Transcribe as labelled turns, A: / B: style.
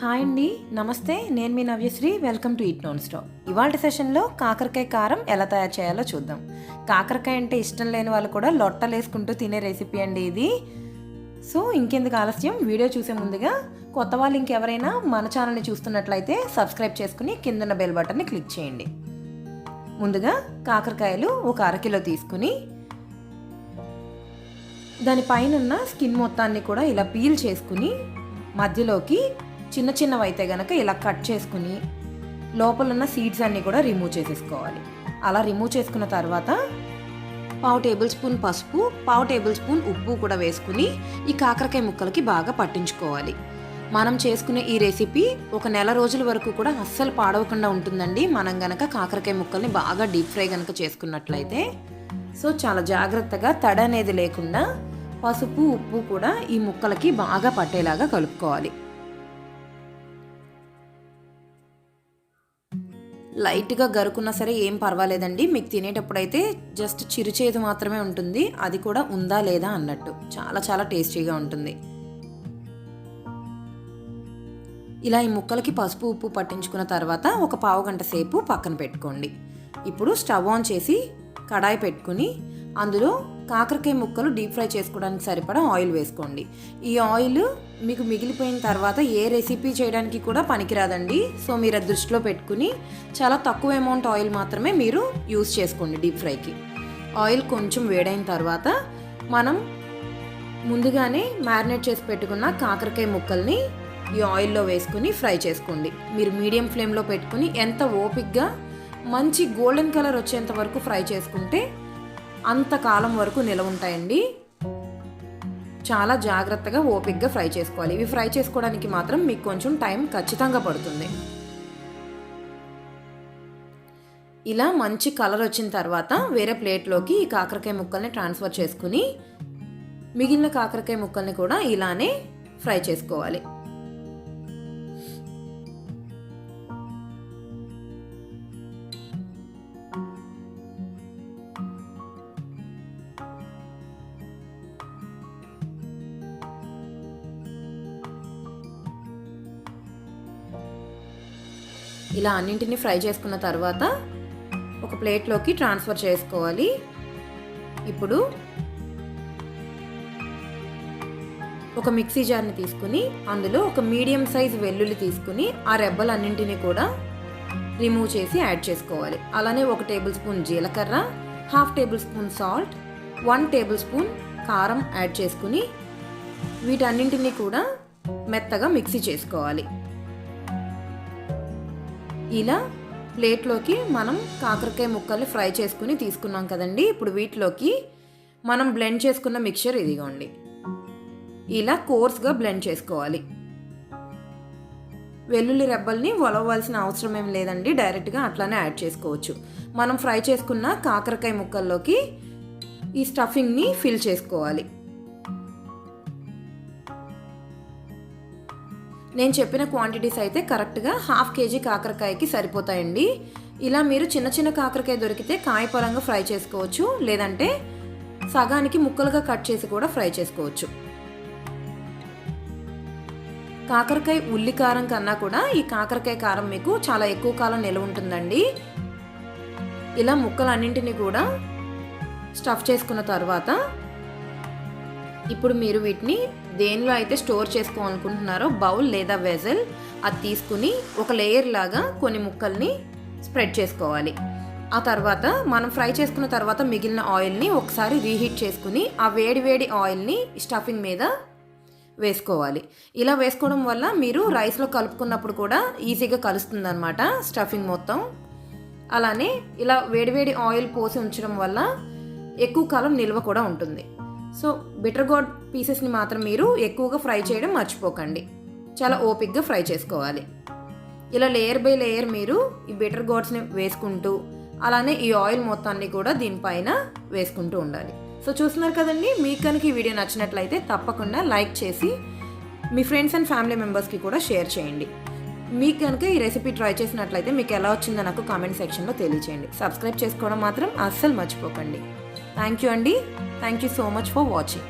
A: Hi అండి, నమస్తే. నేను మీ Navyasri. Welcome to eat non stop. ఇవాళ సెషన్లో కాకరకాయ కారం ఎలా తయారు చేయాలో చూద్దాం. కాకరకాయ అంటే ఇష్టం లేని వాళ్ళు కూడా లొట్టలు వేసుకుంటూ తినే రెసిపీ అండి ఇది. సో ఇంకెందుకు ఆలస్యం, వీడియో చూసే ముందుగా కొత్త వాళ్ళు ఇంకెవరైనా మన ఛానల్ని చూస్తున్నట్లయితే సబ్స్క్రైబ్ చేసుకుని కిందన్న బెల్ బటన్ని క్లిక్ చేయండి. ముందుగా కాకరకాయలు ఒక అరకిలో తీసుకుని దానిపైన ఉన్న స్కిన్ మొత్తాన్ని కూడా ఇలా పీల్ చేసుకుని మధ్యలోకి చిన్న చిన్నవైతే గనక ఇలా కట్ చేసుకుని లోపల ఉన్న సీడ్స్ అన్నీ కూడా రిమూవ్ చేసేసుకోవాలి. అలా రిమూవ్ చేసుకున్న తర్వాత 1/2 టేబుల్ స్పూన్ పసుపు, 1/2 టేబుల్ స్పూన్ ఉప్పు కూడా వేసుకుని ఈ కాకరకాయ ముక్కలకి బాగా పట్టించుకోవాలి. మనం చేసుకునే ఈ రెసిపీ ఒక నెల రోజుల వరకు కూడా అస్సలు పాడవకుండా ఉంటుందండి, మనం గనక కాకరకాయ ముక్కల్ని బాగా డీప్ ఫ్రై గనక చేసుకున్నట్లయితే. సో చాలా జాగ్రత్తగా తడ అనేది లేకుండా పసుపు ఉప్పు కూడా ఈ ముక్కలకి బాగా పట్టేలాగా కలుపుకోవాలి. లైట్గా గరుకున్నా సరే ఏం పర్వాలేదండి, మీకు తినేటప్పుడైతే జస్ట్ చిరుచేదు మాత్రమే ఉంటుంది, అది కూడా ఉందా లేదా అన్నట్టు. చాలా చాలా టేస్టీగా ఉంటుంది. ఇలా ఈ ముక్కలకి పసుపు ఉప్పు పట్టించుకున్న తర్వాత ఒక 1/2 గంట సేపు పక్కన పెట్టుకోండి. ఇప్పుడు స్టవ్ ఆన్ చేసి కడాయి పెట్టుకుని అందులో కాకరకాయ ముక్కలు డీప్ ఫ్రై చేసుకోవడానికి సరిపడా ఆయిల్ వేసుకోండి. ఈ ఆయిల్ మీకు మిగిలిపోయిన తర్వాత ఏ రెసిపీ చేయడానికి కూడా పనికిరాదండి. సో మీరు అది దృష్టిలో పెట్టుకుని చాలా తక్కువ అమౌంట్ ఆయిల్ మాత్రమే మీరు యూస్ చేసుకోండి డీప్ ఫ్రైకి. ఆయిల్ కొంచెం వేడైన తర్వాత మనం ముందుగానే మ్యారినేట్ చేసి పెట్టుకున్న కాకరకాయ ముక్కల్ని ఈ ఆయిల్లో వేసుకుని ఫ్రై చేసుకోండి. మీరు మీడియం ఫ్లేమ్లో పెట్టుకుని ఎంత ఓపిక్గా మంచి గోల్డెన్ కలర్ వచ్చేంత వరకు ఫ్రై చేసుకుంటే అంతకాలం వరకు నిలవ ఉంటాయండి. చాలా జాగ్రత్తగా ఓపిక్గా ఫ్రై చేసుకోవాలి. ఇవి ఫ్రై చేసుకోవడానికి మాత్రం మీకు కొంచెం టైం ఖచ్చితంగా పడుతుంది. ఇలా మంచి కలర్ వచ్చిన తర్వాత వేరే ప్లేట్లోకి ఈ కాకరకాయ ముక్కల్ని ట్రాన్స్ఫర్ చేసుకుని మిగిలిన కాకరకాయ ముక్కల్ని కూడా ఇలానే ఫ్రై చేసుకోవాలి. ఇలా అన్నింటినీ ఫ్రై చేసుకున్న తర్వాత ఒక ప్లేట్లోకి ట్రాన్స్ఫర్ చేసుకోవాలి. ఇప్పుడు ఒక మిక్సీ జార్ని తీసుకుని అందులో ఒక మీడియం సైజ్ వెల్లుల్లి తీసుకుని ఆ రెబ్బలన్నింటినీ కూడా రిమూవ్ చేసి యాడ్ చేసుకోవాలి. అలానే 1 టేబుల్ స్పూన్ జీలకర్ర, 1/2 table spoon salt, 1 table spoon కారం యాడ్ చేసుకుని వీటన్నింటినీ కూడా మెత్తగా మిక్సీ చేసుకోవాలి. ఇలా ప్లేట్లోకి మనం కాకరకాయ ముక్కల్ని ఫ్రై చేసుకుని తీసుకున్నాం కదండి. ఇప్పుడు వీటిలోకి మనం బ్లెండ్ చేసుకున్న మిక్చర్ ఇదిగోండి, ఇలా కోర్స్గా బ్లెండ్ చేసుకోవాలి. వెల్లుల్లి రెబ్బల్ని వలవలసిన అవసరం ఏం లేదండి, డైరెక్ట్గా అట్లానే యాడ్ చేసుకోవచ్చు. మనం ఫ్రై చేసుకున్న కాకరకాయ ముక్కల్లోకి ఈ స్టఫింగ్ని ఫిల్ చేసుకోవాలి. నేను చెప్పిన క్వాంటిటీస్ అయితే కరెక్ట్గా 1/2 kg కాకరకాయకి సరిపోతాయండి. ఇలా మీరు చిన్న చిన్న కాకరకాయ దొరికితే కాయ పరంగా ఫ్రై చేసుకోవచ్చు, లేదంటే సగానికి ముక్కలుగా కట్ చేసి కూడా ఫ్రై చేసుకోవచ్చు. కాకరకాయ ఉల్లి కారం కన్నా కూడా ఈ కాకరకాయ కారం మీకు చాలా ఎక్కువ కాలం నిల్వ ఉంటుందండి. ఇలా ముక్కలన్నింటినీ కూడా స్టఫ్ చేసుకున్న తర్వాత ఇప్పుడు మీరు వీటిని దేనిలో అయితే స్టోర్ చేసుకోవాలనుకుంటున్నారో బౌల్ లేదా వెజల్ అది తీసుకుని ఒక లేయర్ లాగా కొన్ని ముక్కల్ని స్ప్రెడ్ చేసుకోవాలి. ఆ తర్వాత మనం ఫ్రై చేసుకున్న తర్వాత మిగిలిన ఆయిల్ని ఒకసారి రీహీట్ చేసుకుని ఆ వేడి ఆయిల్ని స్టఫింగ్ మీద వేసుకోవాలి. ఇలా వేసుకోవడం వల్ల మీరు రైస్లో కలుపుకున్నప్పుడు కూడా ఈజీగా కలుస్తుంది అన్నమాట స్టఫింగ్ మొత్తం. అలానే ఇలా వేడి ఆయిల్ పోసి ఉంచడం వల్ల ఎక్కువ కాలం నిల్వ కూడా ఉంటుంది. సో బిటర్ గోర్డ్ పీసెస్ని మాత్రం మీరు ఎక్కువగా ఫ్రై చేయడం మర్చిపోకండి, చాలా ఓపిక్గా ఫ్రై చేసుకోవాలి. ఇలా లేయర్ బై లేయర్ మీరు ఈ బిటర్ గోర్డ్స్ని వేసుకుంటూ అలానే ఈ ఆయిల్ మొత్తాన్ని కూడా దీనిపైన వేసుకుంటూ ఉండాలి. సో చూస్తున్నారు కదండి, మీకు కనుక ఈ వీడియో నచ్చినట్లయితే తప్పకుండా లైక్ చేసి మీ ఫ్రెండ్స్ అండ్ ఫ్యామిలీ మెంబర్స్కి కూడా షేర్ చేయండి. మీకు కనుక ఈ రెసిపీ ట్రై చేసినట్లయితే మీకు ఎలా వచ్చిందో నాకు కామెంట్ సెక్షన్లో తెలియచేయండి. సబ్స్క్రైబ్ చేసుకోవడం మాత్రం అస్సలు మర్చిపోకండి. థ్యాంక్ యూ అండి. Thank you so much for watching.